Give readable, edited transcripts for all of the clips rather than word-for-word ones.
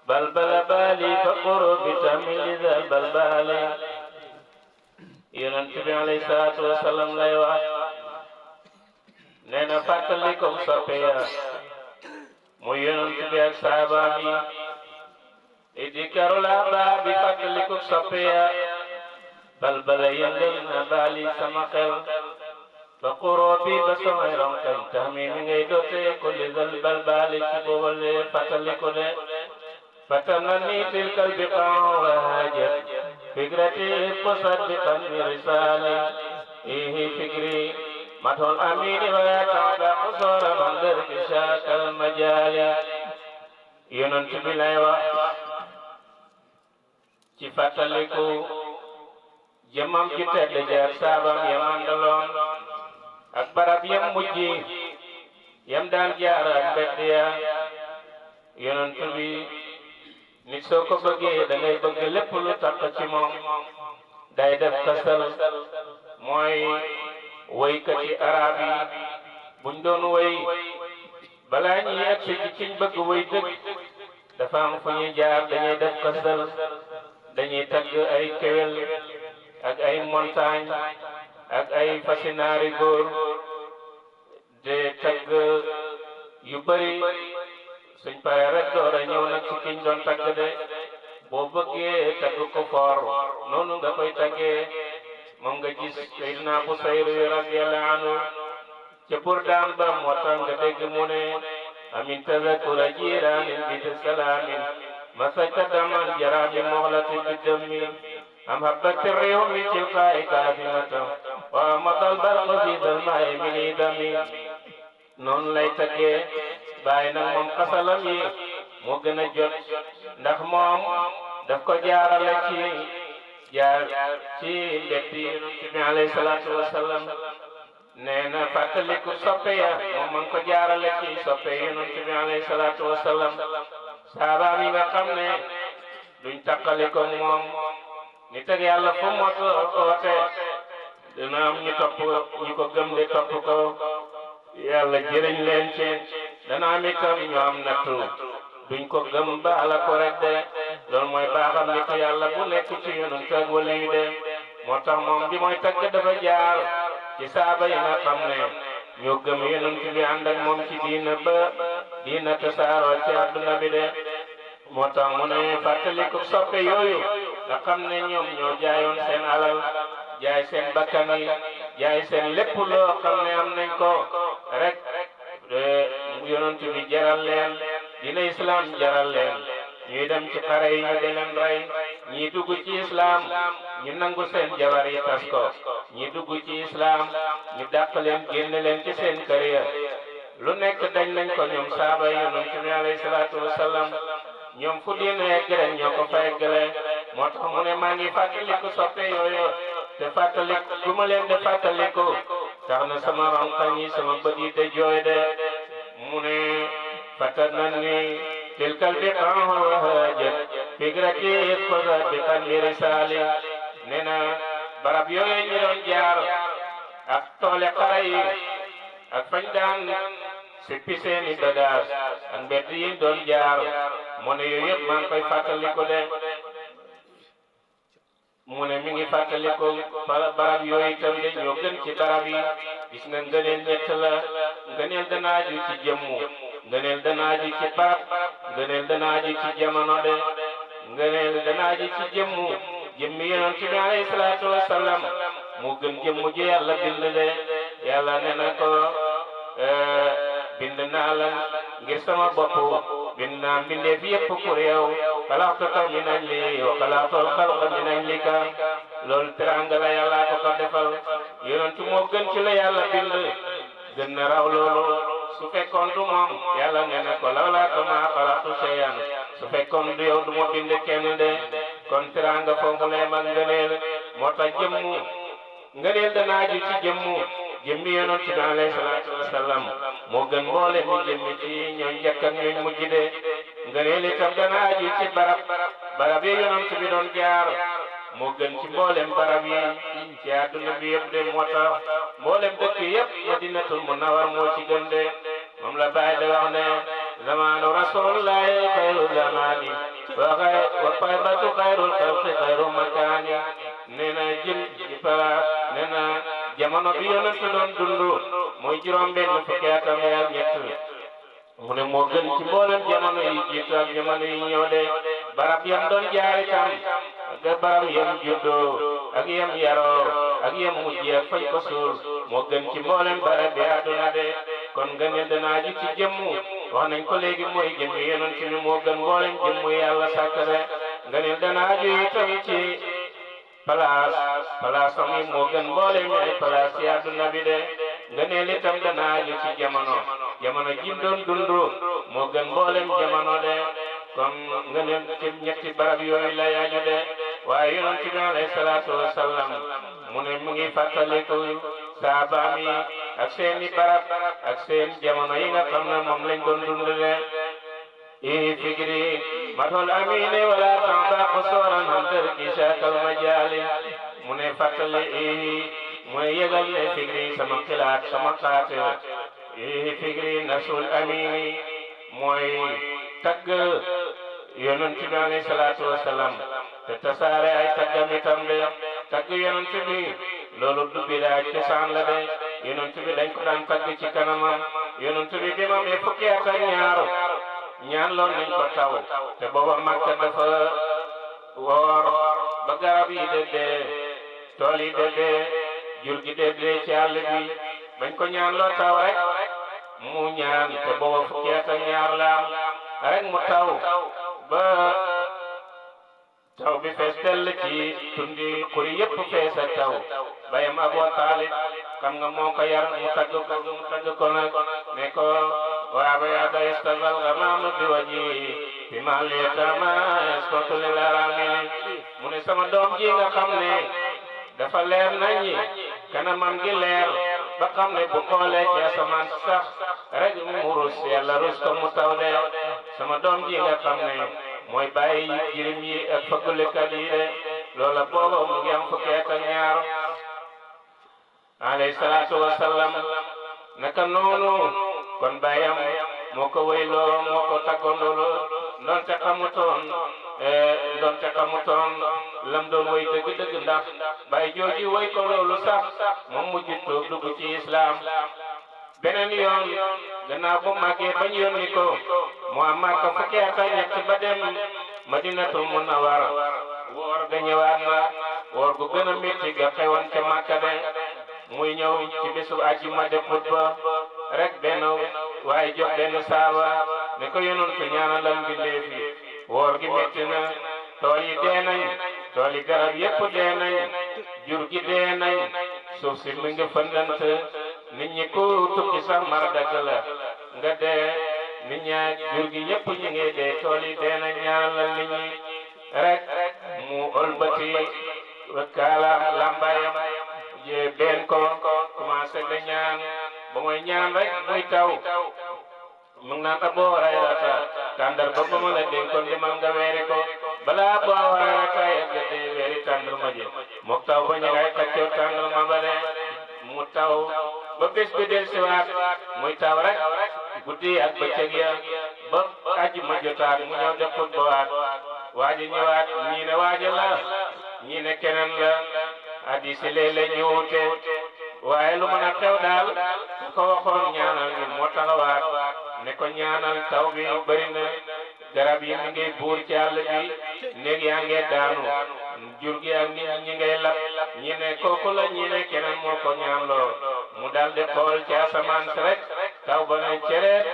بلبل بالي فقرب بتميل ذا البلبال yonent bi alayhi salaatu wa salaam lay wax nee na fàttalikom soppe ya mu yonent bi ak saabaam yi idikaru la baa bi fàttalikom soppe ya balbala yëngal na baali sama xel fa quroobi ba samay ronkañ tax mi ngay doote ko li dal balbaali ci boobale fàttaliku de fatanani tilkal biqaa wa haajat fikrati musaddiqan bi risaali ihi fikri matul amini wa yataaba qusura man darbi shaakal majaali yonent bi lay wax ci fàttaliku jëmam ji tedd jaar saabam yam àndaloon ak barab yam mujji yam daan jaar ak mbedd ya yonent bi nit soo ko bëggee da ngay bëgg lépp lu tax ci moom day def kasal mooy woykati arab yi buñ doon woy balaa ñuy agsi ci ciñ bëgg woy dëgg dafa am fu ñuy jaar dañuy def kasal dañuy tagg ay kéwél ak ay montagne ak ay fasinaari góor de tagg yu bari suñ pare rek door a ñëw nag ci kiñ doon tagg de boo bëggee tagg ko foor noonu nga koy taggee moom nga gis Seydina Busayr radiyallahu anhu ca Burdaan ba moo tax nga dégg mu ne amin tazakura jiraanin bi salaamin masajta daman jarabi moxlati bi dëmmi am habbati réew mi tilqaa'i kaafimatam wa matal barqu fi dalmaa'i mini dami noonu lay taggee bàyyi nag moom xasalam yi moo gën a jot ndax moom daf ko jaarale ci mbeddi yonent bi alayhi salaatu wa salaam nee na fàttaliku soppe ya moom man ko jaarale ci soppe yonent bi alayhi salaatu wa salaam saabaam yi nga xam ne duñ taqaliko moom ni teg yàlla fu mu oote dina am ñu topp ñu ko gëm de topp ko yàlla jëriñ leen ci dana am itam ñu am nattu duñ ko gëm ba ala ko rek de loolu mooy baaxam nit yàlla bu nekk ci yonent ak wali yu de moo tax moom bi mooy tagg dafa jaar ci saaba yi nga xam ne ñoo gëm yonent bi ànd ak moom ci diina ba diina tasaaroo ci àdduna bi de moo tax mu ne fàttaliku soppe yooyu nga xam ne ñoom ñoo jaayoon seen alal jaay seen bakkan yi jaay seen lépp loo xam ne am nañ ko rek yonent bi jaral leen dina islam jaral leen ñuy dem ci xare yi ñu di leen rey ñii dugg ci islam ñu nangu seen jabar yi tas ko ñii dugg ci islam ñu dàq leen génne leen ci seen kër ya lu nekk dañ nañ ko ñoom saaba yi yonent bi alayhi salaatu wasalaam ñoom fu diine egg rek ñoo ko fa eggale moo tax mu ne maa ngi fàttaliku soppe yooyu te fàttaliku bu ma leen de fàttaliku tax na sama ronkañ yi sama bët yi de jooy de mu ne fatanani tilkal biqaa wa haajat fikrati musaddiqan bi risaali nee na barab yooyu ñu doon jaar ak toole xare yi ak fañ daan sippi seeni bagaas ak mbedd yi doon jaar mu ne yooyu yëpp maa ngi koy fàttaliku de mu ne mi ngi fàttaliku barab yooyu itam de ñoo gën ci barab yi gis nga ngëneel ñett la ngëneel danaaju ci jëmmu ngëneel danaaju ci barab ngëneel danaaju ci jamono de ngëneel danaaju ci jëmmu jëmmi yonent bi alayhi salaatu wasalaam moo gën jëmmu ji yàlla bind de yàlla nee na ko bind naa la ngir sama bopp bind naa mbindeef yépp pour yow xalaqtuka min ajli wa xalaqtul xalqa min ajlika loolu teranga la yàlla ko defal yonentu moo gën ci la yàlla bind gën na raw loolu su fekkoon du moom yàlla nee na ko lawlaaka maa xalaqtu shay'an su fekkoon du yow du ma bind kenn de kon teranga foofu lay mag ngëneel moo tax jëmmu ngëneel danaa ju ci jëmmi yonent bi alayhi salaatu wasalaam moo gën mboolem mi jëmmi ci ñooy njëkk ak ñooy mujj de ngëneel itam danaa ju ci barab yi yonent bi doon jaar moo gën ci mboolem barab yi ci àdduna bi yëpp de moo tax mboolem dëkk yëpp Madinatul Munawwar moo ci gën de moom la Baay de wax ne زمان رسول الله خير زماني وطيبة خير الخلق خير مكاني نينا جل فلا نينا jamono bi yonent doon dundu mooy juróom benn fukki atam ak ñett mu ne moo gën ci mboolem jamono yi jiitu ak jamono yi ñëw de barab yam doon jaari tam ak barab yam juddoo ak yam yaroo ak yam mujjee ak fañ ko suul moo gën ci mboolem barab bi àdduna de kon nga ne danaa ji ci jëmmu wax nañ ko léegi mooy jëmmi yonent bi moo gën mboolem jëmmu yàlla sàkk de nga ne danaa ji itam ci palaas am yi moo gën mboolem ay palaas ci àdduna bi de nga ne li tam danaa ji ci jamono jim doon dundu moo gën mboolem jamono de kon nga ne ci ñetti barab yooyu la yaaju de waaye yonent bi alayhi salaatu wasallam mu ne mu ngi fàttaliku saabaam yi ak seeni barab ak seen jamono yi nga xam ne moom lañ doon dund de fikri matul amine wala tamba qusuran handar kisakal majali mu ne fàttali mu ne yëgal ne fikri sama xilaat sama xaate fikri nasul amini mooy tagg yonent bi alayhi salaatu wasalam te tasaare ay taggam itam de tagg yonent bi loolu du bidaa cosaan la de yonent bi dañ ko daan tagg ci kanamam yonent bi bi ma amee fukki at ak ñaan loon nañ ko taw te booba Makka dafa woor ba garab yi déedee tool yi déedee jur gi déedee ci àll bi bañ ko ñaan loo taw rek mu ñaan te booba fukki at ak la am rek mu taw ba taw bi fees dell ci tundi xuri yëpp fees ak taw bayam Abu Talib xam nga moo ko yar mu tagg ko nag ne ko waaba yaa day stagal gamaama bi waji bi ma leetama escorte li laramini mu ne sama doom ji nga xam ne dafa leer nañi kanamam gi leer ba xam ne bu xoolee ci asamaan sax rek mu rus yàlla rus ko mu taw de sama doom ji nga xam ne mooy bàyyi jirim yi ak fëggulikat yi de loola booba mu ngi am fukki at ak ñaar alayhi salaatu wasallam naka noonu kon bàyyam moo ko wéyloo moo ko taggoondoolo ndonte xamutoon lam doon woy dëgg-dëgg ndax bàyyi jooji woy ko loolu sax moom mujj tuub dugg ci islam beneen yoon gannaaw bu màggee bañ yónni ko mu am Makka fukki at ak ñett ba dem Madinatul Munawwara woor ga ñëwaat na woor gu gën a métti ga xewoon ca Makka de muy ñëw ci bésu àjjuma de xutba rek benn waaye jox benn saaba ne ko yonantu ñaanalal mbindeef yi woor gi métti na tool yi dee nañ tool yi garab yépp dee nañ jur gi dee nañ suuf si mi ngi fëndant nit ñi ku tukki sax mar dagg la nga dee nit ñaa jur gi yépp ñu ngi dee tool yi dee nañ ñaanalal nit ñi rek mu olbati kaalaam lambayam benn ko commencé da ñaan ba mooy ñaan rek muy taw mu ngi naan Abu Hurayrata tàndar ba ma la dénkoon di man nga weeri ko balaa Abu Hurayrata yegg dee weeri tàndar ma ji mook taw ba ñu ngay xaccoo tàndar ma ba de mu taw ba bés bi del siwaat muy taw rek guddi ak bëccëg ya ba àjjuma jotaat mu ñëw def xutbawaat waaji ñëwaat ñii ne waaja la ñii ne keneen la hadiis léeg-léeg ñu wuute waaye lu mën a xew daal ko waxoon ñaanal ñu moo taxawaat ne ko ñaanal taw bi bëri na garab yi mi ngi buur ci àll bi néeg yaa ngi daanu jur gi ak nit ñi ngay lap ñi ne kooku la ñi ne keneen moo ko ñaanloo mu dal di xool ci asamaan si rek taw ba ne cereet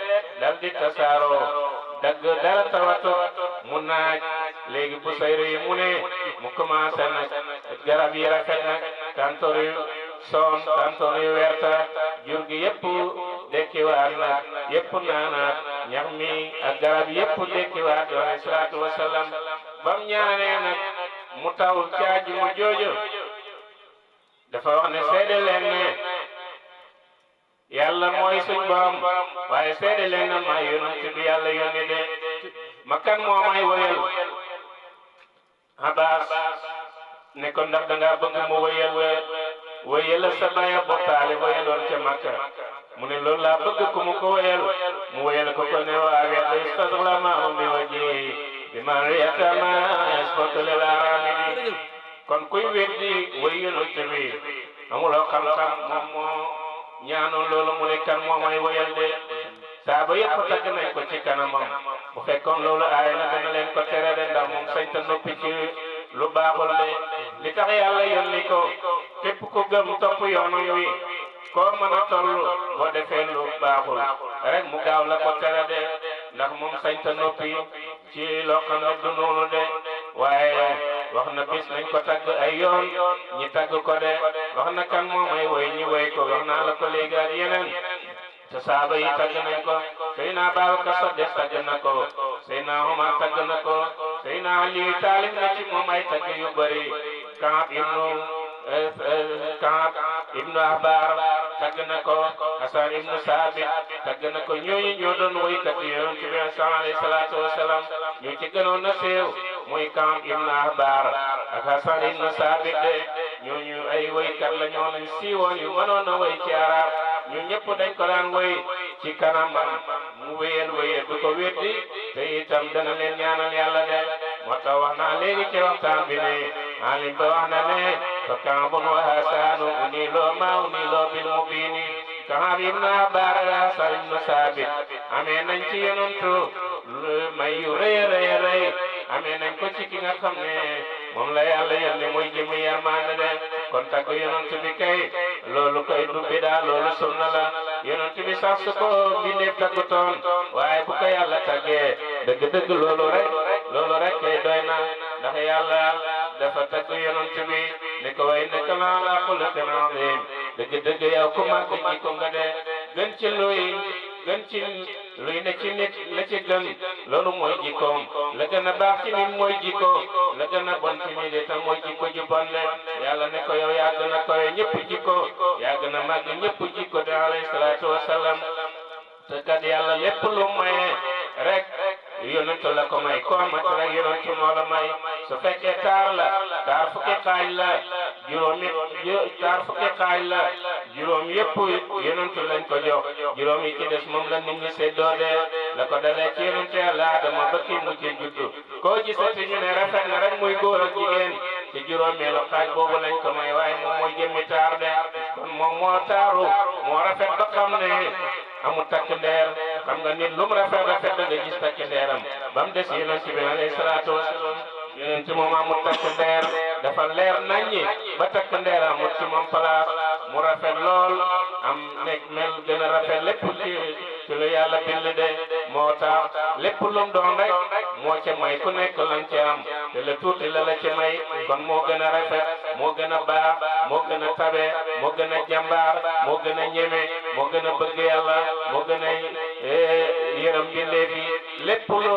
dal di tasaaroo dagg dara tawatu mu naaj léegi bu sayru yi mu ne mu commencé nag garab yi rafet nag tantor yu soon tantor yu werta jur gi yépp dekkiwaat nag yépp naanaat ñax mi ak garab yépp dekkiwaat alayhi salaatu wasalaam bam ñaanee nag mu taw ci àjjuma jooju dafa wax ne seede leen ne yàlla mooy suñ borom waaye seede leen na maa yonent bi yàlla yónni de ma kan moo may woyal Abbas ne ko ndax danga bëgg mu woyal sa baay Abu Taalib woyaloon ca Makka mu ne loolu laa bëgg ku mu ko wéyal mu wéyal ko ne waa wet istadlama bi waji bi ma yatama yasfatu lil aramili kon kuy weddi way yonent bi amuloo xam-xam moom moo ñaanoon loolu mu ne kan moo may wéyal de saaba yëpp tagg nañ ko ci kanamam bu fekkoon loolu aay na dana leen ko tere de ndax moom sañ ta noppi ci lu baaxul de li tax yàlla yónni ko képp ku gëm topp yoonam wi koo mën a toll boo defee lu baaxul rek mu gaaw la ko tere de ndax moom sañ ta noppi ci loo xam ne du noonu de waaye wax na bis nañ ko tagg ay yoon ñi tagg ko de wax na kan moo may woy ñi woy ko wax naa la ko léegi ak yeneen te saaba yi tagg nañ ko Seydina Babacar Sadiq tagg na ko Seydina Omar tagg na ko Seydina Ali taalif na ci moom ay tagg yu bëri Kaab ibnu Ahbar tagg na ko Hasan ibnu Saabit tagg na ko ñooñu ñoo doon woykat yi Yonent bi alayhi salaatu wa salaam ñu ci gënoon na siiw muy Kaab ibnu Ahbar ak Hasan ibnu Saabit de ñooñu ay woykat la ñoo nañ siiwoon yu mënoon a woy ci arab ñu ñëpp dañ ko daan woy ci kanamam mu wéyal du ko weddi te itam dana leen ñaanal yàlla de moo tax wax naa léegi ci waxtaan bi ne alim ba wax na ne fa Kaabun wa Hasaanu uniloo ma uniloo bil mubiini Kaab ibnu Ahbar Hasan ibnu Saabit amee nañ ci yonantu may yu rëy rëy amee nañ ko ci ki nga xam ne moom la yàlla yónni muy jëmi yërmande de kon tagg yonent bi kay loolu koy du bidaa loolu sunna la yonent bi sax su ko mbindeef taggutoon waaye bu ko yàlla taggee dëgg-dëgg loolu rek kay doy na ndax yàlla dafa tagg yonent bi ne ko way nekk naa la xuluqin aziim dëgg-dëgg yow ku màgg ji ko nga de gën ci luy ne ci nit la ci gën loolu mooy jikkoom la gën a baax ci nit mooy jikko la gën a bon ci nit itam mooy jikko ju bon le yàlla ne ko yow yaa gën a koy ñëpp jikko yaa gën a màgg ñëpp jikko de alayhi salaatu wasalaam te kat yàlla lépp lu maye rek yonentu la ko may ko amati rek yonentu moo la may su fekkee taar fukki xaaj la juróom yëpp yonentu lañ ko jox juróom yi ci des moom la nit ñi séddoo de la ko dalee ci yonentu Yàlla Adama ba kii mujj juddu koo gisati ñu ne rafet na rek muy góor ak jigéen ci juróomeelu xaaj boobu lañ ko may waaye moom mooy jëmmi taar de kon moom moo taaru moo rafet ba xam ne amul takk ndeer xam nga nit lu mu rafet da nga gis takk ndeeram ba mu des yonent bi alayhi salaatu wasalaam yonent moom amul takk ndeer dafa leer naññi ba takk ndeer amul ci moom place mu rafet lool am nekk mel gën a rafet lépp ci lu yàlla bind de moo tax lépp lu mu doon rek moo ca may ku nekk lañ ci am te la tuuti la ci may kon moo gën a rafet moo gën a baax moo gën a tabe moo gën a jàmbaar moo gën a ñeme moo gën a bëgg yàlla moo gën a yërëm bindeef yi lépp lu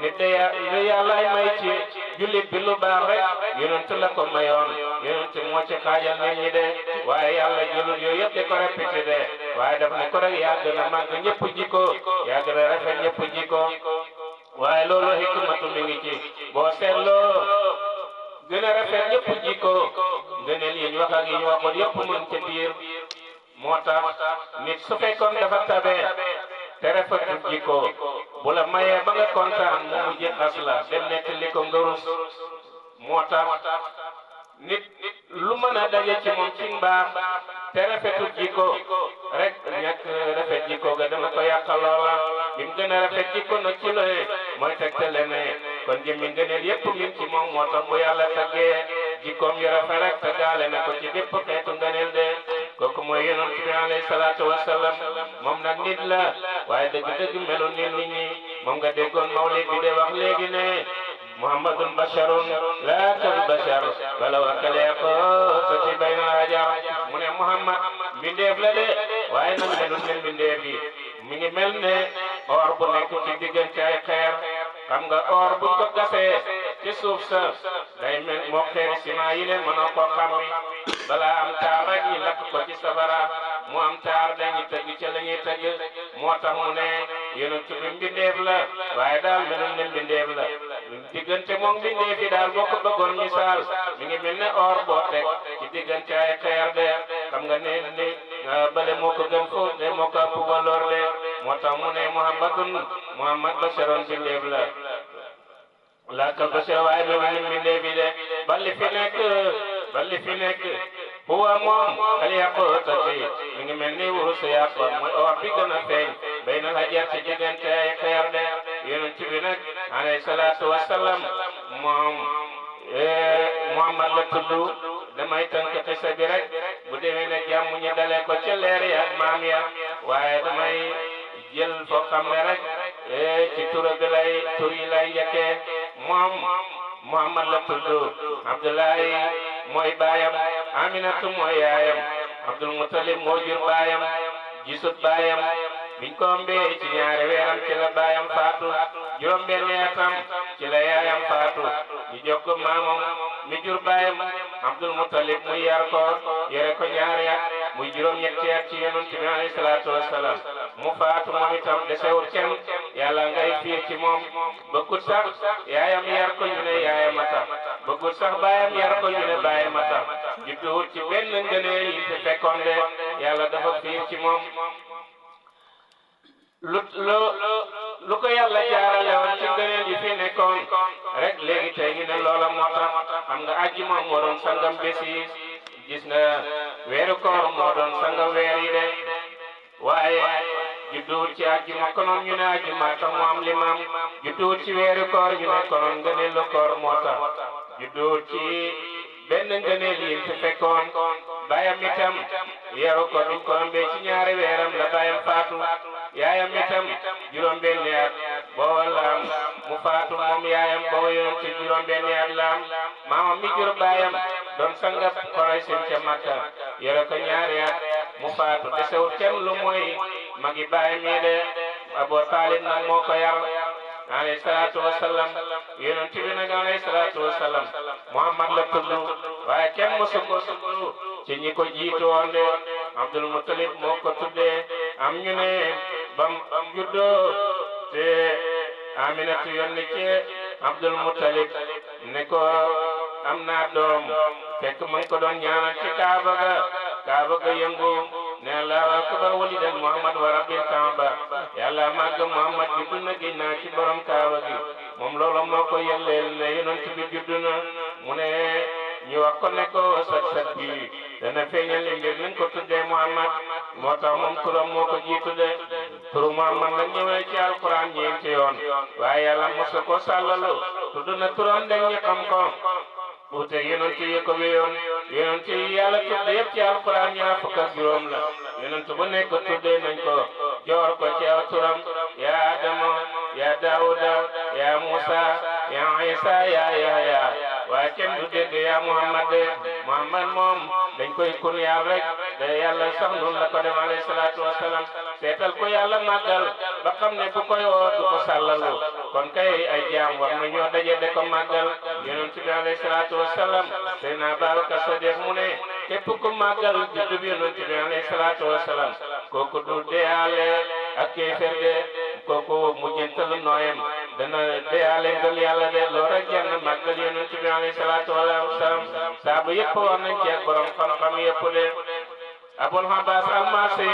nit de lu yàlla may ci jullit bi lu baax rek yonent la ko mayoon yonent moo ci xaajal nit ñi de waaye yàlla jëlul yooyu yëpp di ko répété de waaye daf ne ko rek yaa gën a màgg ñëpp jikko yaa gën a rafet ñëpp jikko waaye loolu hikmatu mi ngi ci boo seetloo gën a rafet ñëpp jikko ngëneel yi ñu wax ak yi ñu waxoon yëpp mën ca biir moo tax nit su fekkoon dafa tabe te rafetul jikko bu la mayee ba nga kontaan mu mujj xas la dem nettali ko nga rus moo tax nit lu mën a daje ci moom ci mbaax te rafetul jikko rek ñàkk rafet jikko ga dama ko yàqal loola bi mu gën a rafet jikko nag ci loye mooy tegtale ne kon jëmmi ngëneel yépp min ci moom moo tax bu yàlla taggee jikkoom yu rafet rek te gaale na ko ci bépp xeetu ngëneel de kooku mooy yonent bi alayhi salaatu wasalaam moom nag nit la waaye dëgg-dëgg melu nit ñi moom nga déggoon mawlid bi de wax léegi ne muhammadun basharun laa kal bashar wala wakaleeko soti bayna hajar mu ne muhammad mbindeef la de waaye nag melu ne mbindeef yi mi ngi mel ne or bu nekk ci diggante ay xeer xam nga or buñ ko gasee ci suuf sa day mel moo xeeri ciment yi leen mënoo koo xammi balaa am taar rek ñi lakk ko ci safara mu am taar dañuy tëgg ca la ñuy tëgg moo tax mu ne yonent bi mbindeef la waaye daal melul ne mbindeef la diggante moom mbindeef yi daal boo ko bëggoon misaal mi ngi mel ne or boo teg ci diggante ay xeer de xam nga ne ni bale moo ko gën foofu de moo ko ëpp valeur de moo tax mu ne Muhammad basharon bindeef la laakal bashar waaye ma ngi bindeef bi de balli fi nekk huwa moom al yaqutati mi ngi mel ni wurus yaqut mooy or bi gën a feeñ bayna al hajar ci diggante ay xeer de yonent bi nag alayhi salaatu wasalaam moom Muhammad la tudd damay tënk xisa bi rek bu demee ne jàmm ñu dalee ko ca leer ya ak maam ya waaye damay jël foo xam ne rek ci tur yi lay njëkkee moom Muhammad la tudd Abdullahi mooy baayam Aminatu mooy yaayam Abdul Muttalib moo jur baayam gisut baayam biñ ko mbee ci ñaari weeram ci la baayam faatu juróom-benni atam ci la yaayam faatu ñu jokk maamam mi jur baayam Abdul Muttalib muy yar ko yore ko ñaari at muy juróom-ñetti at ci Yonent bi alayhi salaatu wasalaam mu faatu moom itam desewul kenn yàlla ngay fiir ci moom bëggut sax yaayam yar ko ñu ne yaayam a tax bëggut sax baayam yar ko ñu ne baayam a tax judduwul ci benn ngëneel yi fi fekkoon de yàlla dafa fiir ci moom lu ko yàlla jaarale woon ci ngëneel yi fi nekkoon rek léegi tey ñu ne loola moo tax xam nga aji moom moo doon sangam bés yi gis nga weeru koor moo doon sangam weer yi de waaye judduwul ci àjjuma konoon ñu ne àjjuma tax mu am limaam judduwul ci weeru koor ñu ne konoon ngëneelu koor moo tax judduwul ci benn ngëneel yi fi fekkoon baayam itam yaru ko duñ ko ëmbee ci ñaari weeram la baayam faatu yaayam itam juróom-benni at booba laam mu faatu moom yaayam booba yoon ci juróom-benni at laam maamam mi jur baayam doon sangab Quraysin ca Makka yore ko ñaari at mu faatu desewut kenn lu mooy magi baayam yi de Abu Talib nag moo ko yar alayhi salaatu wasalaam yonent bi nag alayhi salaatu wasalaam Muhammad la tudd waaye kenn mosu ko tudd ci ñi ko jiitu woon de Abdul Muttalib moo ko tuddee am ñu ne bam juddoo te Aminatu yónni ci Abdul Muttalib ne ko am naa doom fekk mu ngi ko doon ñaanal ci Kaaba ga yëngu ne Allahu akbar walidan Muhammad wa rabbil Kaaba yàlla màgg Muhammad juddu na génn naa ci borom Kaaba gi moom loolu moo ko yëlleel ne yonent bi juddu na mu ne ñu wax ko ne ko sat bi dana feeñal li mbir nañ ko tuddee Muhammad moo tax moom turam moo ko jiitu de turu Muhammad nag ñëwee ci alquran ñeenti yoon waaye yàlla mosu ko sàllalu tudd na turam dañ ñu xam ko wuute yonent yi ko wéyoon yonent yi yàlla tudd yëpp ci alquran ñaar fukk ak juróom la yonent bu nekk tuddee nañ ko joor ko ci aw turam ya Adama ya Daawuda ya Musa ya Isa ya Yahya waaye kenn du dégg ya Muhammad de Muhammad moom dañ koy kun yaal rek de yàlla sax noonu la ko dem alayhi salaatu wasalaam seetal ko yàlla màggal ba xam ne bu koy woo du ko sàllalu kon kay ay jaam war nañoo daje de ko màggal yonent bi alayhi salaatu wasalaam Seydina Abubakar Sadiq mu ne képp ku màggal juddu bi yonent bi alayhi salaatu wasalaam kooku du deyaale ak kéefër de kooku mujjantalu nooyam dana deyaale ngëm yàlla de loolu rek jar na màggal yonent bi alayhi salaatu wasalaam saabu yëpp war nañ ci ak borom xam-xam yëpp de Abul Abbas al-Marsi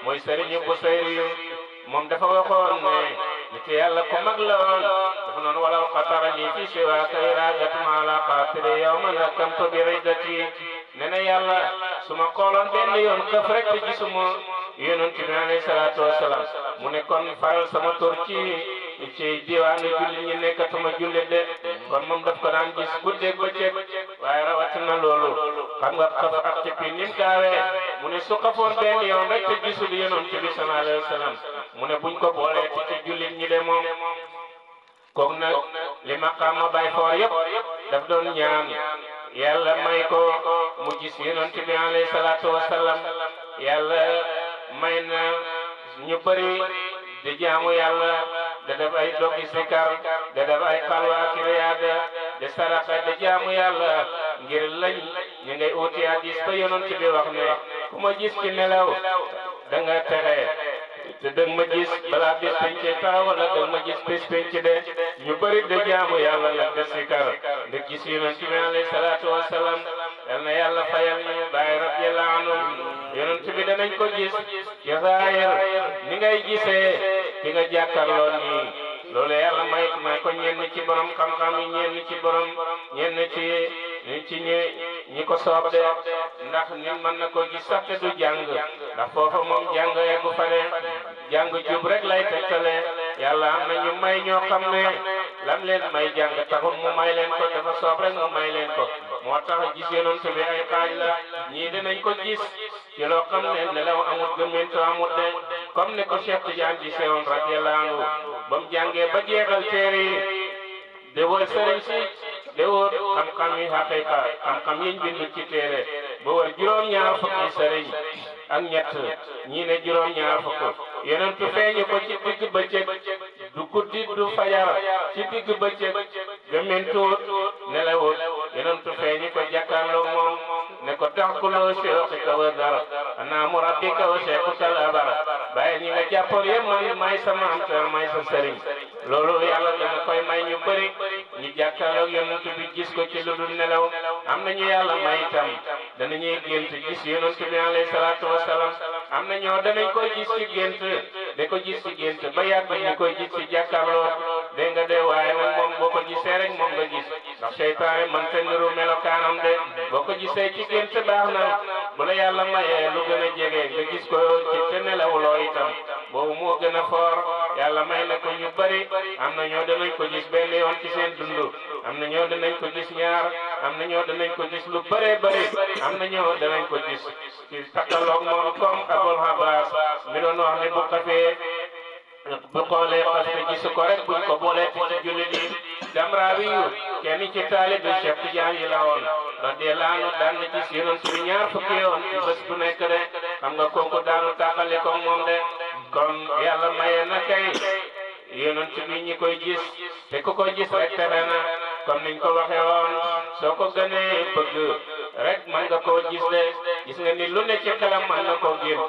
mooy sëriñu Busayri yu moom dafa waxoon ne nit yàlla ku mag la woon dafa noonu walaw xatara lii fi siwaaka iradatun ala xaatiri yawman hakamtu bi riddati ne na yàlla su ma xooloon benn yoon këf rek te gisuma yonent bi alayhi salaatu wasalaam mu ne kon faral sama tur ci diwaanu julli ñi nekkatuma julli de kon moom daf ko daan gis guddeeg bëccëg waaye rawatina loolu xam nga xaf ak ci pi nim gaawee mu ne su xafoon benn yoon rek te gisul yonent bi sallallahu alayhi wasallam mu ne buñ ko boolee ci jullit ñi de moom kook nag li maqaama bay foor yëpp daf doon ñaan yàlla may ko mu gis yonent bi alayhi salaatu wasallam yàlla may na ñu bëri di jaamu yàlla da def ay dogi sikar da def ay xalwa ak riyaada de saraxa de jaamu yàlla ngir lañ ñu ngay uti hadis ba yonent bi wax ne ku ma gis ci nelaw da nga texe te dëgg ma gis balaa bis penc taxaw wala dëgg ma gis bis penc de ñu bëri de jaamu yàlla la de sikar de gis yonent bi alayhi salaatu wasalaam yal na yàlla fayal ñu Baay radiyallahu anhu yonent bi danañ ko gis ci zaahir ni ngay gisee ki nga jàkkaarloo nii loolu yàlla may ko ñenn ci borom xam-xam yi ñenn ci ñi ko soob de ndax nit mën na ko gis sax te du jàng ndax foofa moom jàng yeggu fa de jàng jub rek lay tegtale yàlla am na ñu may ñoo xam ne lam leen may jàng taxul mu may leen ko dafa soob rek mu may leen ko moo tax gis yonent bi ay xaaj la ñii dinañ ko gis ci loo xam ne nelaw amul gëmmentu amul de comme ne ko Cheikh Tidiane di sewoon radiyallahu anhu ba mu jàngee ba jeexal téere yi de wër sëriñ si de wër xam-xam yi xaqiqa xam-xam yiñ bindu ci téere ba wër juróom-ñaar fukki sëriñ ak ñett ñii ne juróom-ñaar fukk yonentu feeñu ko ci digg bëccëg du guddi du fajar ci digg bëccëg gëmmentuwut nelawut yonentu feeñu ko jàkkaarloo moom ne ko taxkuloo seexika wa dara anaamu rabbika wa seexuka labara bàyyi ñi nga jàppoon yëpp man may sama am te may sa sëriñ loolu yàlla dana koy may ñu bëri ñu jàkkaarloo yonent bi gis ko ci lu dul nelaw am nañu yàlla may itam danañuy gént gis yonent bi alayhi salaatu wasalaam am na ñoo danañ koy gis ci gént de ko gis ci gént ba yàgg ñu koy gis ci jàkkaarloo dégg nga de waaye nag moom boo ko gisee rek moom nga gis ndax seytaane man te niru melokaanam de boo ko gisee ci gént baax na bu la yàlla mayee lu gën a jege nga gis ko ci te nelawuloo itam boobu moo gën a foor yàlla may na ko ñu bari am na ñoo danañ ko gis benn yoon ci seen dund am na ñoo danañ ko gis ñaar am na ñoo danañ ko gis lu bëree bëri am na ñoo danañ ko gis ci takkaloog moom comme Abul Abbas mi doon wax ne bu xafee bu xoolee xaste gisu ko rek buñ ko boolee ci jullit yi Damraawi yu kenn ci taalibe Cheikh Tidiane yi la woon radiyallahu anhu daan na gis yonent bi ñaar fukki yoon ci bés bu nekk de xam nga kooku daanu tàqale ko moom de kon yàlla maye na kay yonent bi ñi koy gis te ku ko gis rek tere na comme niñ ko waxee woon soo ko gënee bëgg rek mën nga koo gis de gis nga ni lu ne ci xelam mën na koo gën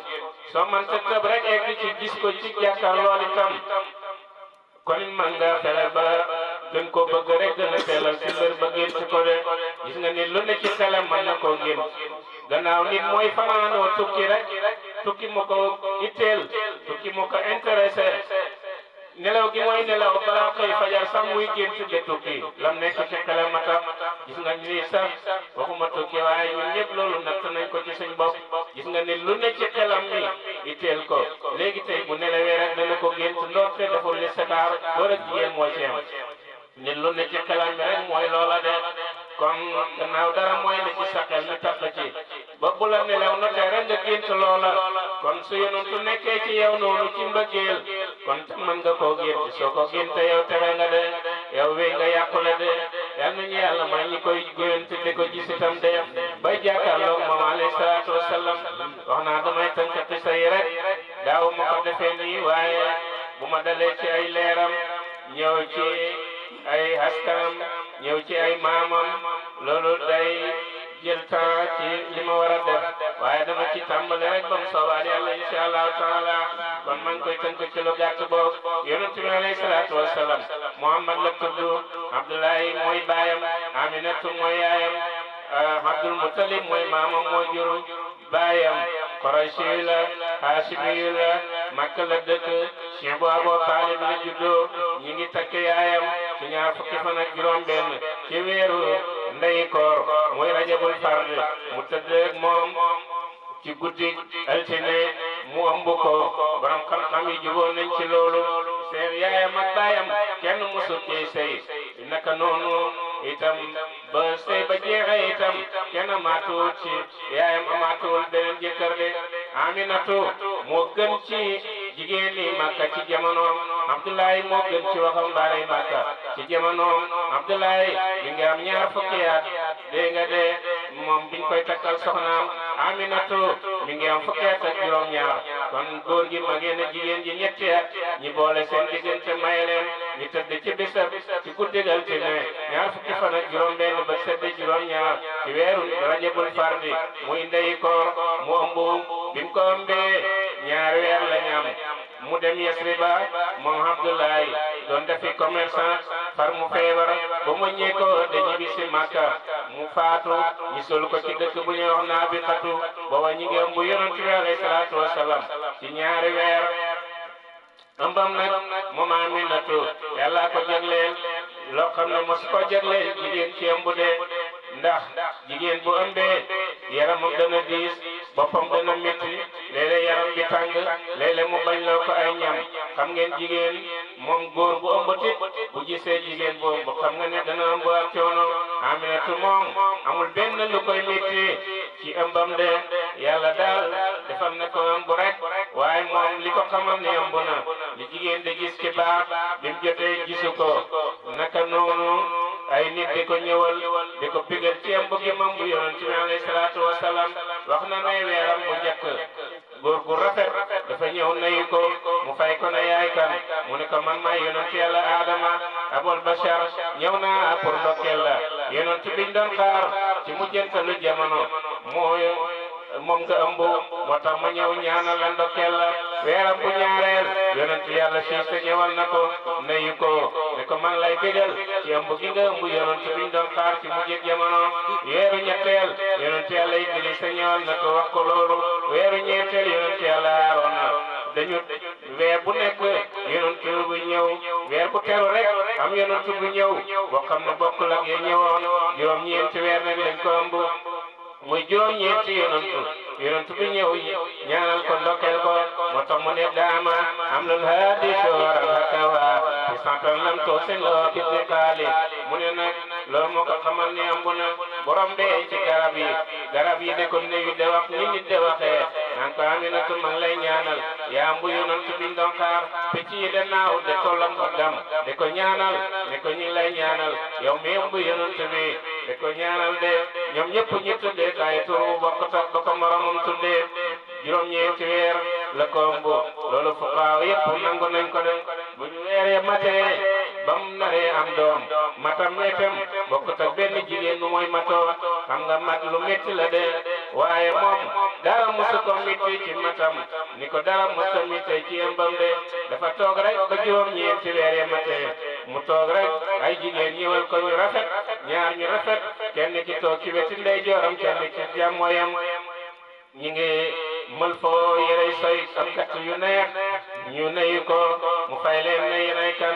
soo man sa tëb rek egg ci gis ko ci jàkkaarloo itam kon mën nga fexe ba gën koo bëgg rek gën a teelal si mbir ba gën ci ko de gis nga ni lu ne ci xelam mën na koo gën gannaaw nit mooy fanaanoo tukki rek tukki mu ko itteel tukki mu ko intéressé nelaw gi mooy nelaw balaa xëy fajar sax muy gént de tukki lam nekk ci xelam mata gis nga ni sax waxuma tukki waaye ñun ñëpp loolu natt nañ ko ci suñ bopp gis nga ni lu ne ci xelam mi itteel ko léegi tey bu nelawee rek dana ko gént ndoorte deful li setaar góor ak jigéen moo ci am ni lu ne ci xelam mi rek mooy loola de kon gannaaw dara mooy ne ci sa xel mi tax ci ba bu la nelaw na tey rek nga gént loola kon su yonentu nekkee ci yow noonu ci mbëggeel kon te mën nga koo gént soo ko génte yow tere nga de yow wéy nga yàqule de yal nañu yàlla may ñi koy gént di ko gis itam de bay jàkkaarloog moom alayhi salaatu wasalaam wax naa damay tënk xisa yi rek daaw ma ko defee nii waaye bu ma dalee ci ay leeram ñëw ci ay askanam ñëw ci ay maamam loolu day jël temps ci li ma war a def waaye dama ci tàmbali rek ba mu soobaat yàlla insha allahu taala kon maa ngi koy tënk ci lu gàtt boobu yonent bi alayhi salaatu wasalaam Muhammad la tudd Abdullahi mooy baayam Aminatu mooy yaayam Abdul Muttalib mooy maamam moo juru baayam Qurayshi la Haashimi la Makka la dëkk Cheikh bu Abu Taalib la juddoo ñi ngi takk yaayam ci ñaar fukki fan ak juróom benn ci weeru ndeyi koor muy rajabul fard mu tëdd ak moom ci guddi altine mu ëmb ko borom xam-xam yi jubóo nañ ci loolu seen yaayam ak baayam kenn musul ci sëy naka noonu itam ba sëy ba jeexee itam kenn amaatuwul ci yaayam amaatuwul beneen jëkkër de Aminatu moo gën ci jigéen ñi Makka ci jamonoom Abdoulaye moo gën ci waxambaane Makka ci jamonoom Abdoulaye mi ngi am ñaar fukki at dégg nga de moom biñ koy takkal soxnaam Aminatu mi ngi am fukki at ak juróom-ñaar kon góor gi magee na jigéen ji ñetti at ñi boole seen diggante may leen ñu tëdd ci bisab ci guddigal ci ne ñaar fukki fan ak juróom-benn ba sedd juróom-ñaar ci weeru rajabul fardi muy ndeyi koor mu ëmb bi mu ko ëmbee ñaari weer la ñam mu dem Yasriba moom Abdoulaye doon defi commerçant far mu feebar ba mu ñëwee ko dañu bisi Makka mu faatu ñu sol ko ci dëkk bu ñuy wax Naabiqatu booba ñi ngi ëmb yonent bi alayhi salaatu wasalaam ci ñaari weer ëmbam nag moom Aminatu yàlla ko jagleel loo xam ne mosu ko jagleel jigéen ci ëmb de ndax jigéen bu ëmbee yaramam dana diis boppam dana métti léeg-léeg yaram bi tàng léeg-léeg mu bañ loo ko ay ñam xam ngeen jigéen moom góor bu ëmbati bu gisee jigéen bu ëmb xam nga ne dana ëmb ak coono Aminatu moom amul benn lu koy métti ci ëmbam de yàlla daal defal na ko ëmb rek waaye moom li ko xamal ne ëmb na li jigéen di gis ci baax bi mu jotee gisu ko naka noonu ay nit di ko ñëwal di ko pigal ci ëmb gi moom bu yonent bi alayhi salaatu wasalaam wax na ne weeram bu njëkk góor gu rafet dafa ñëw nayu ko mu fay ko na yaay kan mu ne ko man maay yonent yàlla Adama abul bashar ñëw naa pour ndokkeel la yonent biñ doon xaar ci mujjantalu jamono moom nga ëmb moo tax ma ñëw ñaanal la ndokkeel la weeram bu ñaareel yonent yàlla Siisa ñëwal na ko nayu ko ne ko man lay bégal ci ëmb gi nga ëmb yonent biñ doon xaar ci mujjeg jamono weeru ñetteel yonent yàlla Idrisa ñëwal na ko wax ko loolu weeru ñeenteel yonent yàlla Aaroona dañu weer bu nekk yonent bu ñëw weer bu teru rek am yonent bu ñëw boo xam ne bokkul ak ya ñëwoon juróom-ñeenti weer nag lañ ko ëmb muy juróom-ñeenti yonent bi ñëw ñaanal ko ndokkeel ko moo tax mu ne daama am lul haadi shooran hakawa ci santal lam toosin loo biti kaali mu ne nag loolu moo ko xamal ne ëmb na borom bee ci garab yi de ko newi de wax ni nit de waxee naan ko Aminatu ma ngi lay ñaanal yaa ëmb yonent biñ doon xaar picc yi de naaw de tollam ko gam de ko ñaanal ne ko ñu ngi lay ñaanal yow mi ëmb yonent bi de ko ñaanal de ñoom ñëpp ñi tuddee kay turu bokk ba ko moromam tuddee juróom-ñeenti weer la ko ëmb loolu fuqaaw yëpp nangu nañ ko de bu ñu weeree matee ba mu naree am doom matam itam bokkut ak benn jigéen nu mooy matoo xam nga mat lu métti la de waaye moom dara mosu ko métti ci matam ni ko dara mosu ko métti ci ëmbam de dafa toog rek ba juróom-ñeenti weer ya matee mu toog rek ay jigéen ñëwal ko ñu rafet ñaar ñu rafet kenn ki toog ci wetu ndeyjooram kenn ci jàmmooyam ñi ngi mël foo yérey soy am kat yu neex ñu neyu ko mu fay leen ne yéenay kan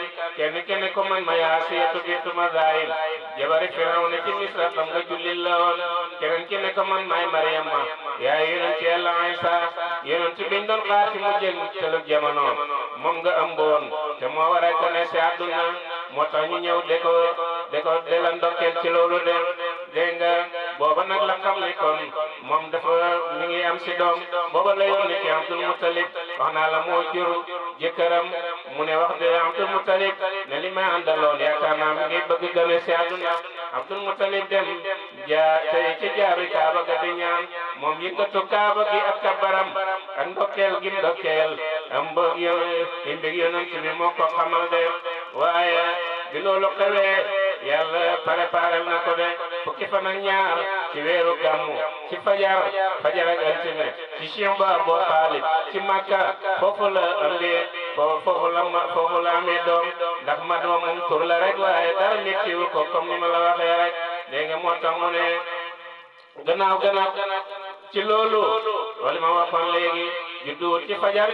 kenn ko man ma Asiyatu bintu Mazaahim jabari Firawna ci Misra xam nga jullit la woon keneen ki ne ko man maay Maryama yaay yonent Yàlla Isa yonent biñ doon xaar ci mujjël tëlug jamono moom nga ëmboon te moo war a gane si àdduna moo tax ñu ñëw de la ndokkeel ci loolu de dégg nga booba nag la xam ni kon moom dafa mi ngi am si doom booba la yónni ci Abdul Muttalib wax naa la moo jur jëkkëram mu ne wax de Abdul Muttalib ne li may àndaloon yaakaar naa mi ngi bëgg gane si àdduna Abdul Muttalib dem tey ci jaaru Kaaba ga di ñaan moom yëngatu Kaaba gi ak kabaram ak ndokkeel gi ndokkeel am bëgg yonent bi moo ko xamal de waaye bi loolu xewee yàlla préparé na ko de fukki fan ak ñaar ci weeru gàmmu ci fajar ak altine ci Cheikh Ba Abu Talib ci Makka foofu la ëmbee foofu la amee doom ndax mat moom tur la rek waaye dara méttiwu ko comme ni ma la waxee rek dégg nga moo tax mu ne gannaaw ci loolu wala ma waxoon léegi judduwut ci fajar